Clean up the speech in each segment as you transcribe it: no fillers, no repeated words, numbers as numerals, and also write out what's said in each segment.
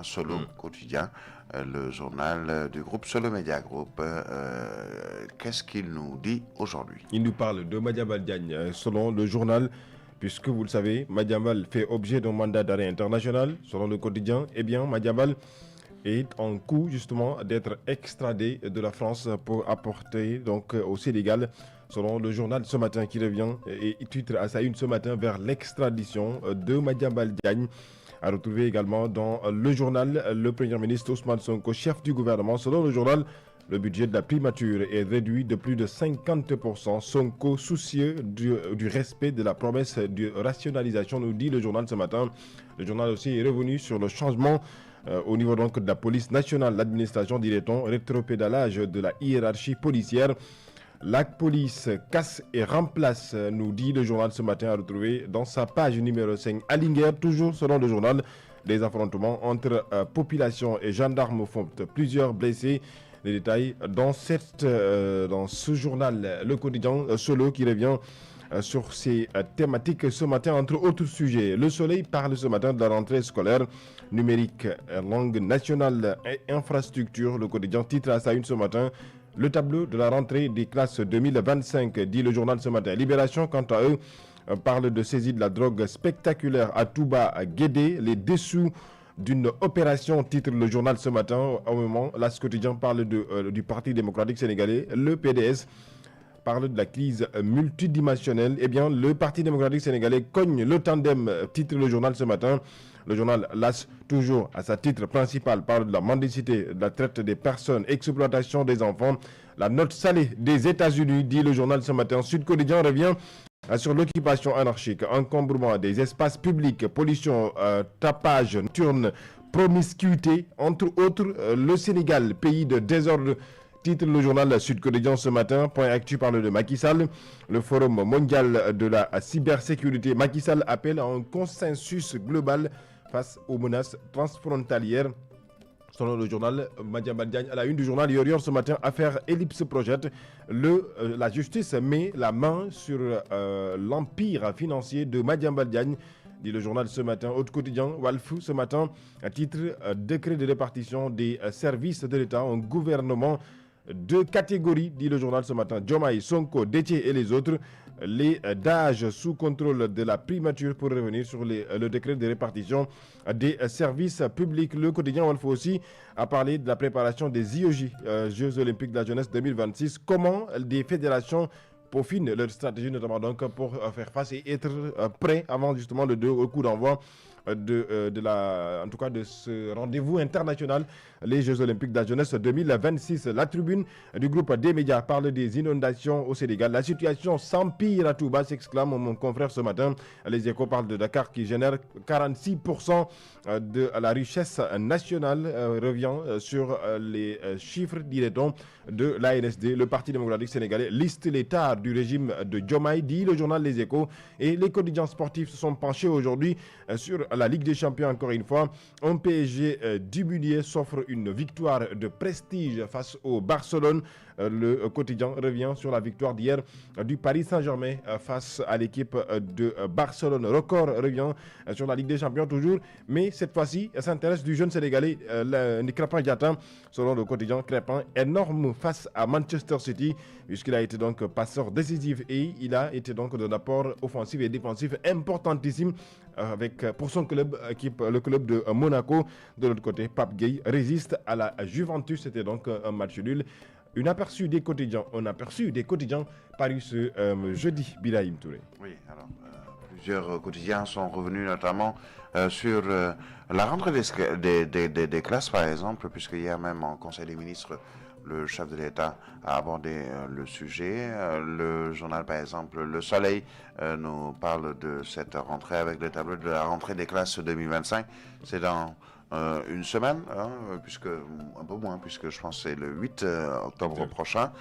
Solo quotidien, le journal du groupe Solo Media Group. Qu'est-ce qu'il nous dit aujourd'hui? Il nous parle de Madiambal Diagne. Selon le journal, puisque vous le savez, Madiambal fait objet d'un mandat d'arrêt international. Selon le quotidien, eh bien, Madiambal est en cours justement d'être extradé de la France pour apporter donc au Sénégal. Selon le journal ce matin qui revient et titre à sa une ce matin vers l'extradition de Madiambal Diagne. À retrouver également dans le journal le Premier ministre Ousmane Sonko, chef du gouvernement. Selon le journal, le budget de la primature est réduit de plus de 50%. Sonko, soucieux du respect de la promesse de rationalisation, nous dit le journal ce matin. Le journal aussi est revenu sur le changement au niveau donc de la police nationale. L'administration, dirait-on, rétropédalage de la hiérarchie policière. La police casse et remplace, nous dit le journal ce matin, à retrouver dans sa page numéro 5. À Linguère, toujours selon le journal, des affrontements entre population et gendarmes font plusieurs blessés. Les détails dans ce journal, le quotidien Solo qui revient sur ces thématiques ce matin, entre autres sujets. Le Soleil parle ce matin de la rentrée scolaire numérique, langue nationale et infrastructure. Le quotidien titre à sa une ce matin le tableau de la rentrée des classes 2025, dit le journal ce matin. Libération, quant à eux, parle de saisie de la drogue spectaculaire à Touba, à Guédé, les dessous d'une opération, titre le journal ce matin. Au moment, l'As quotidien parle du Parti démocratique sénégalais, le PDS parle de la crise multidimensionnelle. Eh bien, le Parti démocratique sénégalais cogne le tandem, titre le journal ce matin. Le journal LAS, toujours à sa titre principal, parle de la mendicité, de la traite des personnes, exploitation des enfants. La note salée des États-Unis, dit le journal ce matin. Sud Quotidien revient sur l'occupation anarchique, encombrement des espaces publics, pollution, tapage nocturne, promiscuité, entre autres. Le Sénégal, pays de désordre, titre le journal Sud-Quotidien ce matin. Point actu parle de Macky Sall. Le Forum mondial de la cybersécurité. Macky Sall appelle à un consensus global face aux menaces transfrontalières. Selon le journal, Madiambal Diagne, à la une du journal Yoyor ce matin, affaire Ellipse Project. La justice met la main sur l'empire financier de Madiambal Diagne, dit le journal ce matin. Autre quotidien, Walfou ce matin, à titre décret de répartition des services de l'État, un gouvernement de catégories, dit le journal ce matin. Diomaye, Sonko, Déthié et les autres, les DAGE sous contrôle de la primature pour revenir sur le décret de répartition des services publics. Le quotidien Walfou aussi a parlé de la préparation des IOJ, Jeux Olympiques de la Jeunesse 2026. Comment des fédérations peaufinent leur stratégie, notamment donc pour faire face et être prêts avant justement le coup d'envoi en tout cas de ce rendez-vous international, les Jeux Olympiques de la Jeunesse 2026. La tribune du groupe des médias parle des inondations au Sénégal. La situation s'empire à Touba, s'exclame mon confrère ce matin. Les Échos parlent de Dakar qui génère 46% de la richesse nationale. Revient sur les chiffres, dirait-on, de l'ANSD. Le Parti démocratique sénégalais liste les tares du régime de Diomaye, dit le journal Les Échos. Et les quotidiens sportifs se sont penchés aujourd'hui sur la Ligue des Champions, encore une fois. Un PSG diminué s'offre une victoire de prestige face au Barcelone. Le quotidien revient sur la victoire d'hier du Paris Saint-Germain face à l'équipe de Barcelone. Record revient sur la Ligue des Champions toujours, mais cette fois-ci, elle s'intéresse du jeune Sénégalais Krépin Diatta. Selon le quotidien, Krépin énorme face à Manchester City, puisqu'il a été donc passeur décisif et il a été donc d'un apport offensif et défensif importantissime pour son club, le club de Monaco. De l'autre côté, Pape Gueye résiste à la Juventus. C'était donc un match nul. Un aperçu des quotidiens paru ce jeudi, Birahim Touré. Oui, alors plusieurs quotidiens sont revenus notamment sur la rentrée des classes, par exemple, puisque hier même en Conseil des ministres, le chef de l'État a abordé le sujet. Le journal, par exemple, Le Soleil, nous parle de cette rentrée avec le tableau de la rentrée des classes 2025. C'est dans une semaine, un peu moins, puisque je pense que c'est le 8 octobre prochain.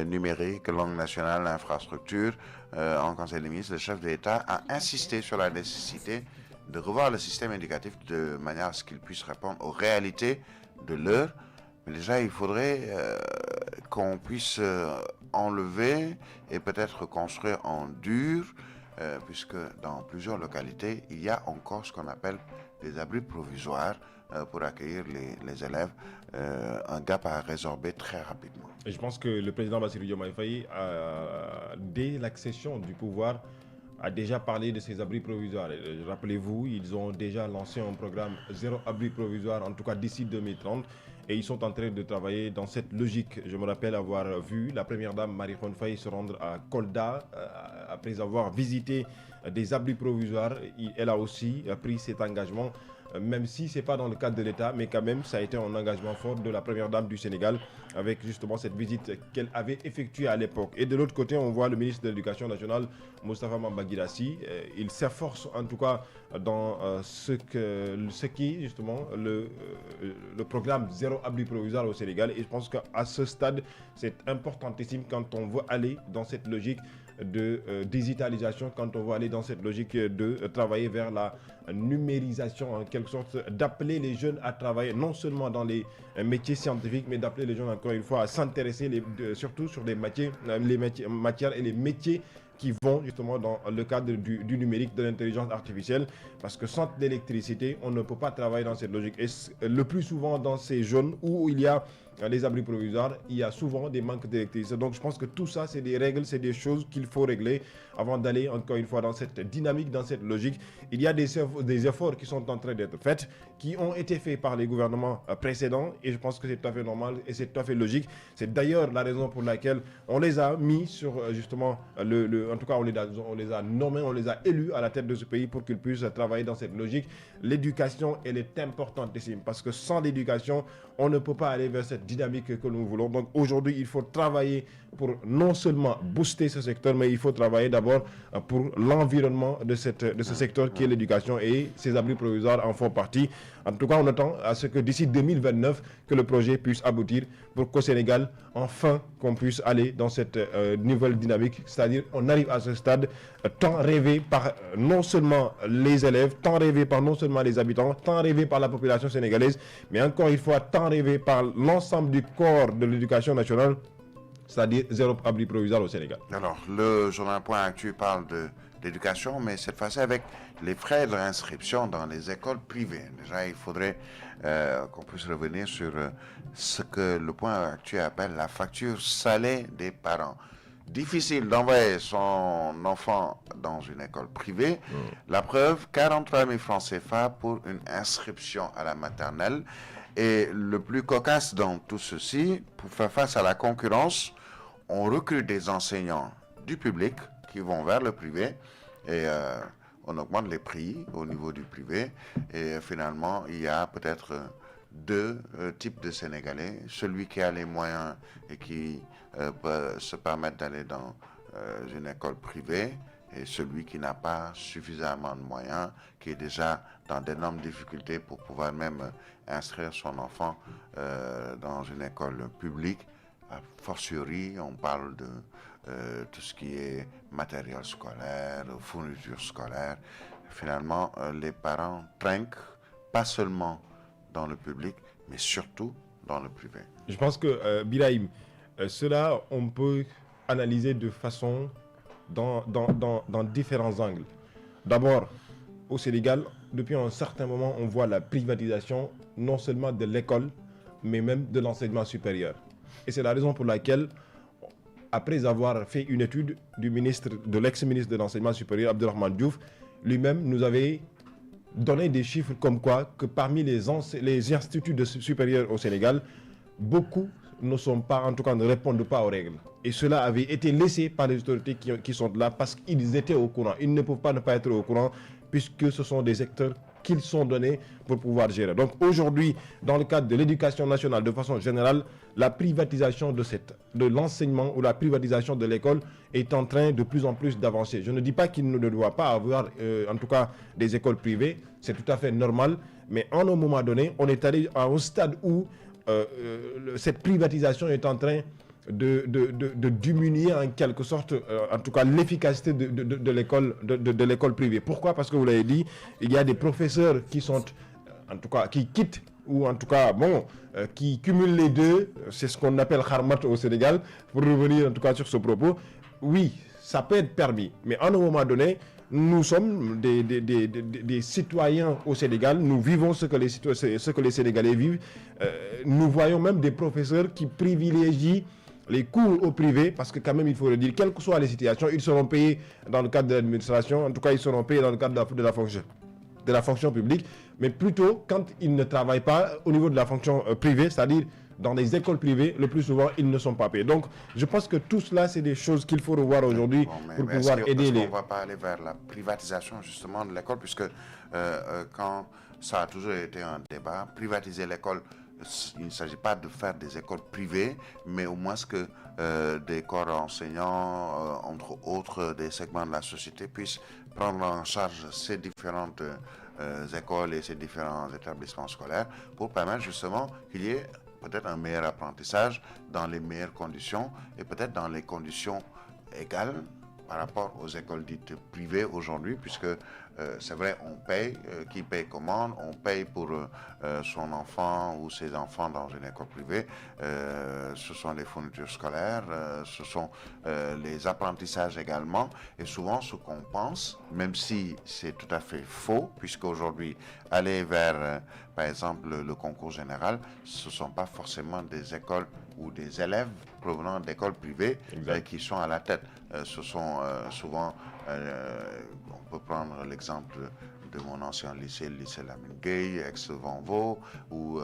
Numérique, langue nationale, infrastructure. En Conseil des ministres, le chef de l'État a insisté sur la nécessité de revoir le système éducatif de manière à ce qu'il puisse répondre aux réalités de l'heure. Mais déjà, il faudrait qu'on puisse enlever et peut-être construire en dur, puisque dans plusieurs localités, il y a encore ce qu'on appelle des abris provisoires. pour accueillir les élèves, un gap à résorber très rapidement. Et je pense que le président Bassirou Diomaye Faye, dès l'accession du pouvoir, a déjà parlé de ces abris provisoires. Rappelez-vous, ils ont déjà lancé un programme zéro abri provisoire, en tout cas d'ici 2030. Et ils sont en train de travailler dans cette logique. Je me rappelle avoir vu la première dame Marie-Khone Faye se rendre à Kolda après avoir visité des abris provisoires. Elle a aussi pris cet engagement, même si ce n'est pas dans le cadre de l'État, mais quand même, ça a été un engagement fort de la première dame du Sénégal avec justement cette visite qu'elle avait effectuée à l'époque. Et de l'autre côté, on voit le ministre de l'Éducation nationale, Moustapha Mamba Guirassy. Il s'efforce en tout cas dans ce qui est justement le programme zéro abri provisoire au Sénégal. Et je pense qu'à ce stade, c'est importantissime quand on veut aller dans cette logique de digitalisation, quand on veut aller dans cette logique de travailler vers la numérisation, en quelque sorte, d'appeler les jeunes à travailler non seulement dans les métiers scientifiques, mais d'appeler les jeunes encore une fois à s'intéresser surtout sur les matières et les métiers qui vont justement dans le cadre du numérique, de l'intelligence artificielle, parce que sans l'électricité, on ne peut pas travailler dans cette logique. Et le plus souvent dans ces zones où il y a les abris provisoires, il y a souvent des manques d'électricité. Donc je pense que tout ça, c'est des règles, c'est des choses qu'il faut régler avant d'aller encore une fois dans cette dynamique, dans cette logique. Il y a des efforts qui sont en train d'être faits, qui ont été faits par les gouvernements précédents, et je pense que c'est tout à fait normal et c'est tout à fait logique. C'est d'ailleurs la raison pour laquelle on les a mis sur justement en tout cas on les a nommés, on les a élus à la tête de ce pays pour qu'ils puissent travailler dans cette logique. L'éducation, elle est importantissime, parce que sans l'éducation, on ne peut pas aller vers cette dynamique que nous voulons. Donc aujourd'hui, il faut travailler pour non seulement booster ce secteur, mais il faut travailler d'abord pour l'environnement de ce secteur qui est l'éducation, et ces abris provisoires en font partie. En tout cas, on attend à ce que d'ici 2029, que le projet puisse aboutir pour qu'au Sénégal, enfin, qu'on puisse aller dans cette nouvelle dynamique, c'est-à-dire on arrive à ce stade tant rêvé par non seulement les élèves, tant rêvé par non seulement les habitants, tant rêvé par la population sénégalaise, mais encore une fois, tant rêvé par l'ensemble du corps de l'éducation nationale, c'est-à-dire zéro abri provisoire au Sénégal. Alors, le journal Point Actu parle d'éducation, mais cette fois-ci avec les frais de réinscription dans les écoles privées. Déjà, il faudrait qu'on puisse revenir sur ce que le Point Actu appelle la facture salée des parents. Difficile d'envoyer son enfant dans une école privée. La preuve, 43 000 francs CFA pour une inscription à la maternelle. Et le plus cocasse dans tout ceci, pour faire face à la concurrence, on recrute des enseignants du public qui vont vers le privé, et on augmente les prix au niveau du privé. Et finalement, il y a peut-être deux types de Sénégalais. Celui qui a les moyens et qui peut se permettre d'aller dans une école privée, et celui qui n'a pas suffisamment de moyens, qui est déjà dans d'énormes difficultés pour pouvoir même inscrire son enfant dans une école publique. A fortiori, on parle de tout ce qui est matériel scolaire, fourniture scolaire. Finalement, les parents trinquent, pas seulement dans le public, mais surtout dans le privé. Je pense que, Birahim, cela, on peut analyser de façon dans différents angles. D'abord, au Sénégal, depuis un certain moment, on voit la privatisation non seulement de l'école, mais même de l'enseignement supérieur. Et c'est la raison pour laquelle, après avoir fait une étude de l'ex-ministre de l'enseignement supérieur, Abdelrahmane Diouf, lui-même nous avait donné des chiffres comme quoi que parmi les instituts supérieurs au Sénégal, beaucoup ne sont pas, en tout cas ne répondent pas aux règles. Et cela avait été laissé par les autorités qui sont là parce qu'ils étaient au courant. Ils ne peuvent pas ne pas être au courant puisque ce sont des secteurs qu'ils sont donnés pour pouvoir gérer. Donc aujourd'hui, dans le cadre de l'éducation nationale, de façon générale, la privatisation de l'enseignement ou la privatisation de l'école est en train de plus en plus d'avancer. Je ne dis pas qu'il ne doit pas avoir, en tout cas, des écoles privées. C'est tout à fait normal. Mais à un moment donné, on est allé à un stade où cette privatisation est en train de diminuer en quelque sorte, en tout cas l'efficacité de l'école privée. Pourquoi? Parce que vous l'avez dit, il y a des professeurs qui sont, en tout cas, qui quittent, ou en tout cas, qui cumulent les deux. C'est ce qu'on appelle kharmat au Sénégal, pour revenir en tout cas sur ce propos. Oui, ça peut être permis, mais à un moment donné, nous sommes des citoyens au Sénégal, nous vivons ce que les Sénégalais vivent. Nous voyons même des professeurs qui privilégient les cours au privé, parce que quand même, il faut le dire, quelles que soient les situations, ils seront payés dans le cadre de l'administration, en tout cas, ils seront payés dans le cadre de la fonction publique, mais plutôt quand ils ne travaillent pas au niveau de la fonction privée, c'est-à-dire dans les écoles privées, le plus souvent, ils ne sont pas payés. Donc, je pense que tout cela, c'est des choses qu'il faut revoir aujourd'hui pour pouvoir aider les... On ne va pas aller vers la privatisation, justement, de l'école, puisque quand ça a toujours été un débat, privatiser l'école, il ne s'agit pas de faire des écoles privées, mais au moins que des corps enseignants, entre autres des segments de la société, puissent prendre en charge ces différentes écoles et ces différents établissements scolaires pour permettre justement qu'il y ait peut-être un meilleur apprentissage dans les meilleures conditions et peut-être dans les conditions égales par rapport aux écoles dites privées aujourd'hui, puisque c'est vrai, on paye, qui paye commande, on paye pour son enfant ou ses enfants dans une école privée, ce sont les fournitures scolaires, ce sont les apprentissages également, et souvent ce qu'on pense, même si c'est tout à fait faux, puisqu'aujourd'hui, aller vers, par exemple, le concours général, ce ne sont pas forcément des écoles ou des élèves provenant d'écoles privées qui sont à la tête. Ce sont souvent, on peut prendre l'exemple de mon ancien lycée, le lycée Lamine Gueye, ex-Vanvo, ou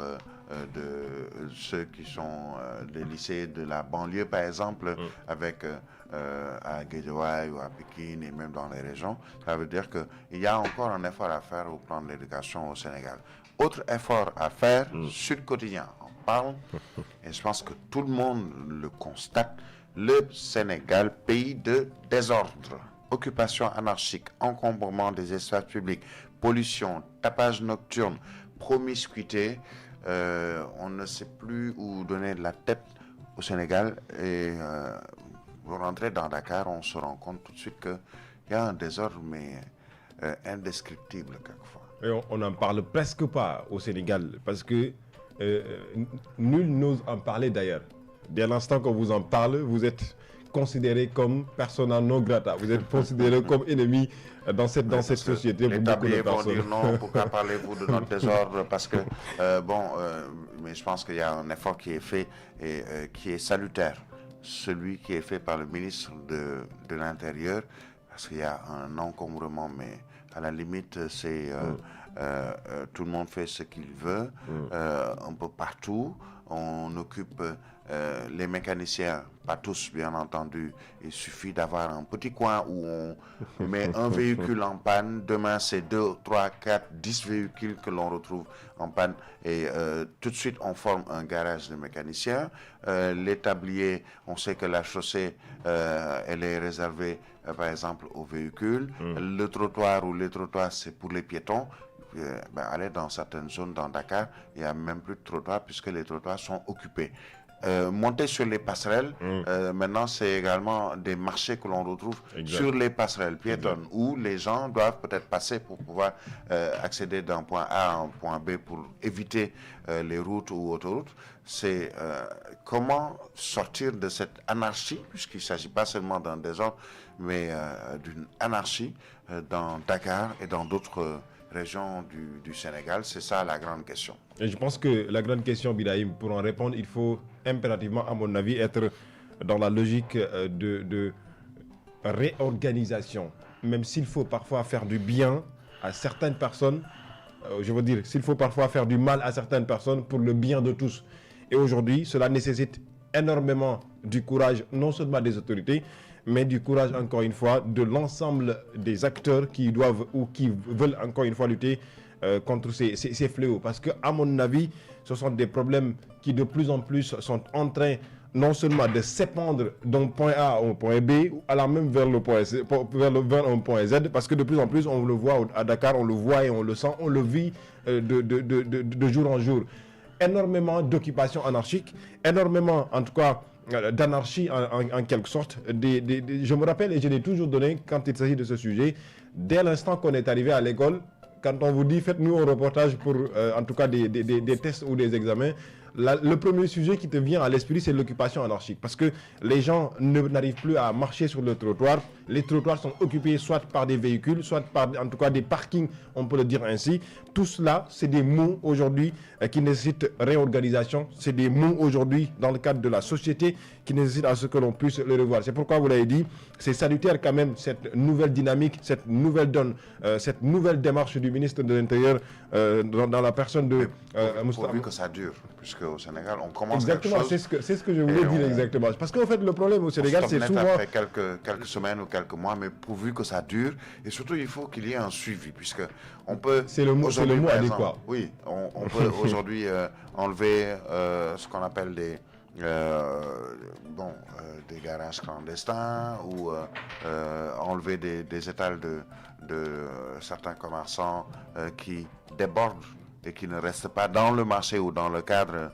de ceux qui sont des lycées de la banlieue, par exemple, avec à Guédiawaye ou à Pékin et même dans les régions. Ça veut dire qu'il y a encore un effort à faire au plan de l'éducation au Sénégal. Autre effort à faire, Sud Quotidien en parle, et je pense que tout le monde le constate, le Sénégal, pays de désordre, occupation anarchique, encombrement des espaces publics, pollution, tapage nocturne, promiscuité, on ne sait plus où donner de la tête au Sénégal, et vous rentrez dans Dakar, on se rend compte tout de suite qu'il y a un désordre, mais indescriptible quelquefois. Et on n'en parle presque pas au Sénégal, parce que nul n'ose en parler d'ailleurs. Dès l'instant qu'on vous en parle, vous êtes considéré comme persona non grata. Vous êtes considéré comme ennemi dans cette société. Les tabliers vont dire non, pourquoi parlez-vous de notre désordre? Parce que, mais je pense qu'il y a un effort qui est fait et qui est salutaire. Celui qui est fait par le ministre de l'Intérieur, parce qu'il y a un encombrement, mais à la limite, c'est tout le monde fait ce qu'il veut, un peu partout. On occupe les mécaniciens, pas tous bien entendu. Il suffit d'avoir un petit coin où on met un véhicule en panne. Demain, c'est 2, 3, 4, 10 véhicules que l'on retrouve en panne. Et tout de suite, on forme un garage de mécaniciens. Les tabliers, on sait que la chaussée, elle est réservée, par exemple, aux véhicules. Le trottoir ou les trottoirs, c'est pour les piétons. Aller dans certaines zones dans Dakar, il n'y a même plus de trottoirs puisque les trottoirs sont occupés. Monter sur les passerelles, maintenant c'est également des marchés que l'on retrouve sur les passerelles piétonnes où les gens doivent peut-être passer pour pouvoir accéder d'un point A à un point B pour éviter les routes ou autoroutes. C'est comment sortir de cette anarchie, puisqu'il ne s'agit pas seulement d'un désordre, mais d'une anarchie dans Dakar et dans d'autres régions du Sénégal. C'est ça la grande question. Et je pense que la grande question, Birahim, pour en répondre, il faut impérativement, à mon avis, être dans la logique de réorganisation. Même s'il faut parfois faire du bien à certaines personnes, je veux dire, s'il faut parfois faire du mal à certaines personnes pour le bien de tous. Et aujourd'hui, cela nécessite énormément du courage, non seulement des autorités, mais du courage, encore une fois, de l'ensemble des acteurs qui doivent ou qui veulent, encore une fois, lutter contre ces fléaux. Parce que, à mon avis, ce sont des problèmes qui, de plus en plus, sont en train non seulement de s'épandre d'un point A au point B, allant même vers un point Z, parce que de plus en plus, on le voit à Dakar, on le voit et on le sent, on le vit de jour en jour. Énormément d'occupations anarchiques, énormément, en tout cas, d'anarchie en quelque sorte. Je me rappelle et je l'ai toujours donné quand il s'agit de ce sujet, dès l'instant qu'on est arrivé à l'école, quand on vous dit faites-nous un reportage pour en tout cas des tests ou des examens, le premier sujet qui te vient à l'esprit, c'est l'occupation anarchique. Parce que les gens n'arrivent plus à marcher sur le trottoir. Les trottoirs sont occupés soit par des véhicules, soit par en tout cas des parkings, on peut le dire ainsi. Tout cela, c'est des mots aujourd'hui qui nécessitent réorganisation. C'est des mots aujourd'hui dans le cadre de la société qui nécessitent à ce que l'on puisse le revoir. C'est pourquoi vous l'avez dit, c'est salutaire quand même cette nouvelle dynamique, cette nouvelle donne, cette nouvelle démarche du ministre de l'Intérieur dans la personne de Moustapha. Pourvu que ça dure, puisque au Sénégal, on commence exactement, quelque chose. C'est ce que je voulais dire exactement. Parce qu'en fait, le problème au Sénégal, c'est souvent... après quelques semaines ou quelques mois, mais pourvu que ça dure. Et surtout, il faut qu'il y ait un suivi, puisque on peut... C'est le mot adéquat. Oui, on peut aujourd'hui enlever ce qu'on appelle des garages clandestins ou enlever des étals de certains commerçants qui débordent et qui ne restent pas dans le marché ou dans le cadre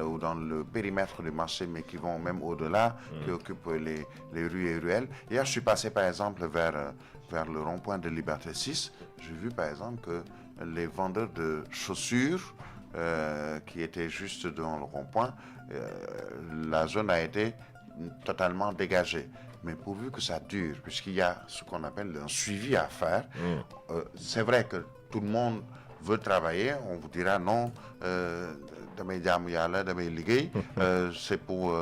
ou dans le périmètre du marché, mais qui vont même au-delà, qui occupent les rues et ruelles. Hier, je suis passé par exemple vers le rond-point de Liberté 6. J'ai vu par exemple que les vendeurs de chaussures qui étaient juste devant le rond-point, la zone a été totalement dégagée. Mais pourvu que ça dure, puisqu'il y a ce qu'on appelle un suivi à faire, c'est vrai que tout le monde veut travailler, on vous dira non, c'est pour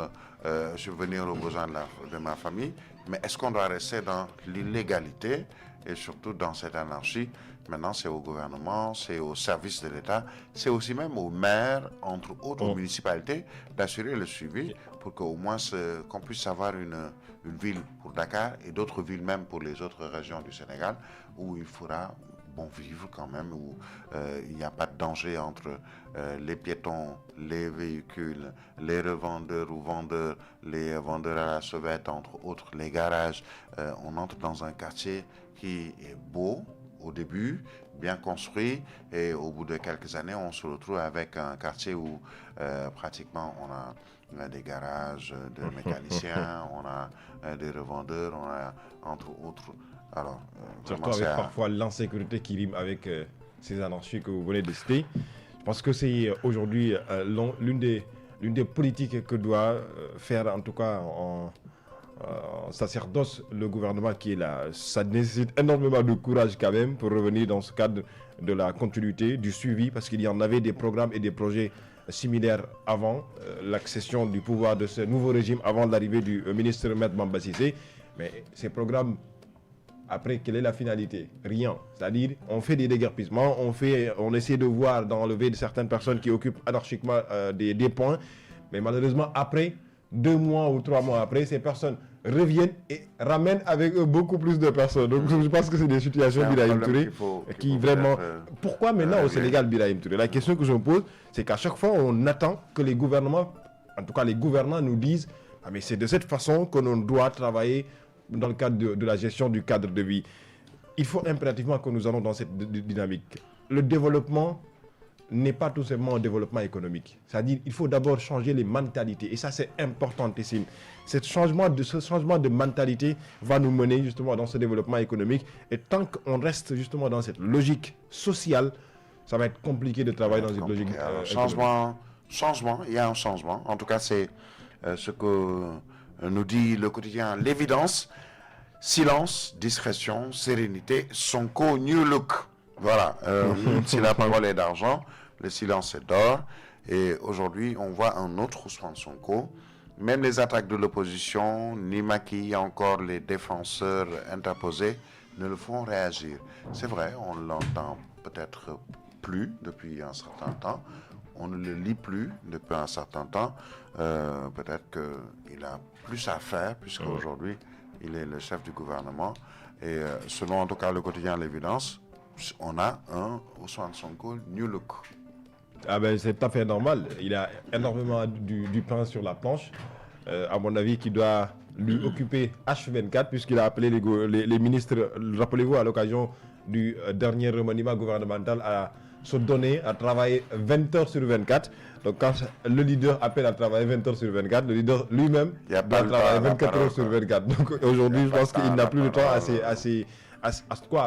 subvenir aux besoins de ma famille, mais est-ce qu'on doit rester dans l'illégalité et surtout dans cette anarchie? Maintenant, c'est au gouvernement, c'est au service de l'État, c'est aussi même aux maires, entre autres aux municipalités, d'assurer le suivi pour qu'au moins qu'on puisse avoir une ville pour Dakar et d'autres villes même pour les autres régions du Sénégal où il faudra bon vivre quand même, où il n'y a pas de danger entre les piétons, les véhicules, les revendeurs ou vendeurs, les vendeurs à la sauvette, entre autres les garages. On entre dans un quartier qui est beau au début, bien construit, et au bout de quelques années, on se retrouve avec un quartier où pratiquement on a des garages de mécaniciens, on a des revendeurs, on a entre autres. Alors, surtout avec parfois l'insécurité qui rime avec ces anarchies que vous venez de citer. Je pense que c'est aujourd'hui l'une des politiques que doit faire en tout cas en sacerdoce le gouvernement qui est là. Ça nécessite énormément de courage quand même pour revenir dans ce cadre de la continuité, du suivi, parce qu'il y en avait des programmes et des projets similaires avant l'accession du pouvoir de ce nouveau régime, avant l'arrivée du ministre Maître Bamba Cissé. Mais ces programmes, après, quelle est la finalité? Rien. C'est-à-dire, on fait des déguerpissements, on essaie de voir d'enlever certaines personnes qui occupent anarchiquement des points, mais malheureusement, après, 2 mois ou 3 mois après, ces personnes reviennent et ramènent avec eux beaucoup plus de personnes. Donc je pense que c'est des situations, Birahim Touré, qui vraiment... Pourquoi maintenant au Sénégal, Birahim Touré? La question que je me pose, c'est qu'à chaque fois, on attend que les gouvernements, en tout cas les gouvernants nous disent « Ah mais c'est de cette façon que l'on doit travailler dans le cadre de la gestion du cadre de vie ». Il faut impérativement que nous allons dans cette dynamique. Le développement n'est pas tout simplement un développement économique. C'est-à-dire qu'il faut d'abord changer les mentalités. Et ça, c'est importantissime. Ce changement de mentalité va nous mener justement dans ce développement économique. Et tant qu'on reste justement dans cette logique sociale, ça va être compliqué de travailler dans une logique changement, il y a un changement. En tout cas, c'est ce que nous dit le quotidien L'Évidence. Silence, discrétion, sérénité, Sonko, new look. Voilà, si la parole est d'argent, le silence est d'or. Et aujourd'hui, on voit un autre Ousmane Sonko. Même les attaques de l'opposition, ni Macky, encore les défenseurs interposés, ne le font réagir. C'est vrai, on l'entend peut-être plus depuis un certain temps. On ne le lit plus depuis un certain temps. Peut-être qu'il a plus à faire, puisqu'aujourd'hui, il est le chef du gouvernement. Et selon en tout cas le quotidien L'Évidence, on a un Ousmane Sonko new look. Ah ben c'est tout à fait normal. Il a énormément du pain sur la planche. À mon avis, qui doit lui occuper H24, puisqu'il a appelé les ministres, rappelez-vous, à l'occasion du dernier remaniement gouvernemental, à se donner à travailler 20 heures sur 24. Donc quand le leader appelle à travailler 20 heures sur 24, le leader lui-même doit travailler 24 heures sur 24. Donc aujourd'hui, je pense qu'il n'a plus le temps à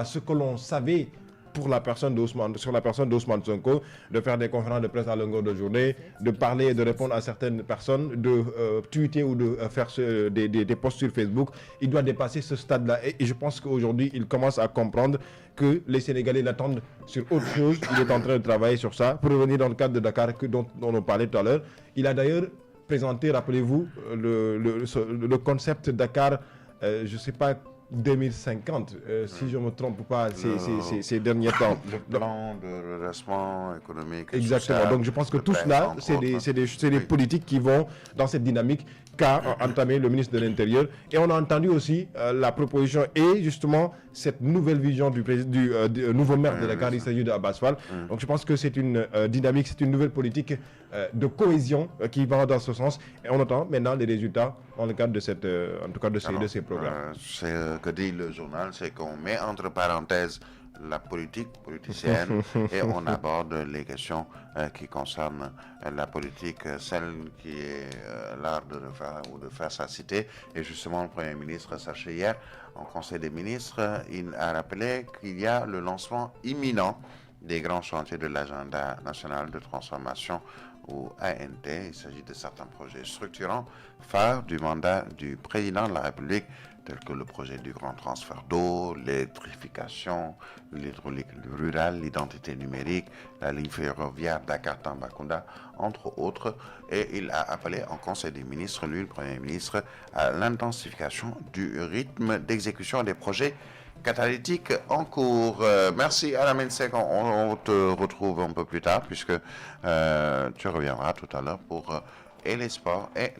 ce que l'on savait pour la personne sur la personne d'Ousmane Sonko, de faire des conférences de presse à longueur de journée, de parler et de répondre à certaines personnes, de tweeter ou de faire des posts sur Facebook. Il doit dépasser ce stade-là. Et je pense qu'aujourd'hui, il commence à comprendre que les Sénégalais l'attendent sur autre chose. Il est en train de travailler sur ça. Pour revenir dans le cadre de Dakar dont on parlait tout à l'heure, il a d'ailleurs présenté, rappelez-vous, le concept Dakar, je ne sais pas, 2050, si je ne me trompe pas, ces derniers temps. Le plan de redressement économique. Exactement. Social, donc je pense que tout cela, c'est des politiques qui vont dans cette dynamique qu'a entamé le ministre de l'Intérieur. Et on a entendu aussi la proposition et justement cette nouvelle vision du nouveau maire de Dakar, il s'agit d'Abbas Fall. Donc je pense que c'est une dynamique, c'est une nouvelle politique de cohésion qui va dans ce sens. Et on attend maintenant les résultats dans le cadre de cette, en tout cas de ces programmes. C'est que dit le journal, c'est qu'on met entre parenthèses la politique politicienne et on aborde les questions qui concernent la politique, celle qui est l'art de refaire ou de faire sa cité. Et justement, le Premier ministre, sachez, hier, en Conseil des ministres, il a rappelé qu'il y a le lancement imminent des grands chantiers de l'agenda national de transformation ou ANT. Il s'agit de certains projets structurants phares du mandat du président de la République, tels que le projet du grand transfert d'eau, l'électrification, l'hydraulique rurale, l'identité numérique, la ligne ferroviaire Dakar-Tambacounda, entre autres. Et il a appelé en Conseil des ministres, lui, le Premier ministre, à l'intensification du rythme d'exécution des projets catalytiques en cours. Merci Alain Mensek, on te retrouve un peu plus tard puisque tu reviendras tout à l'heure pour et les sports et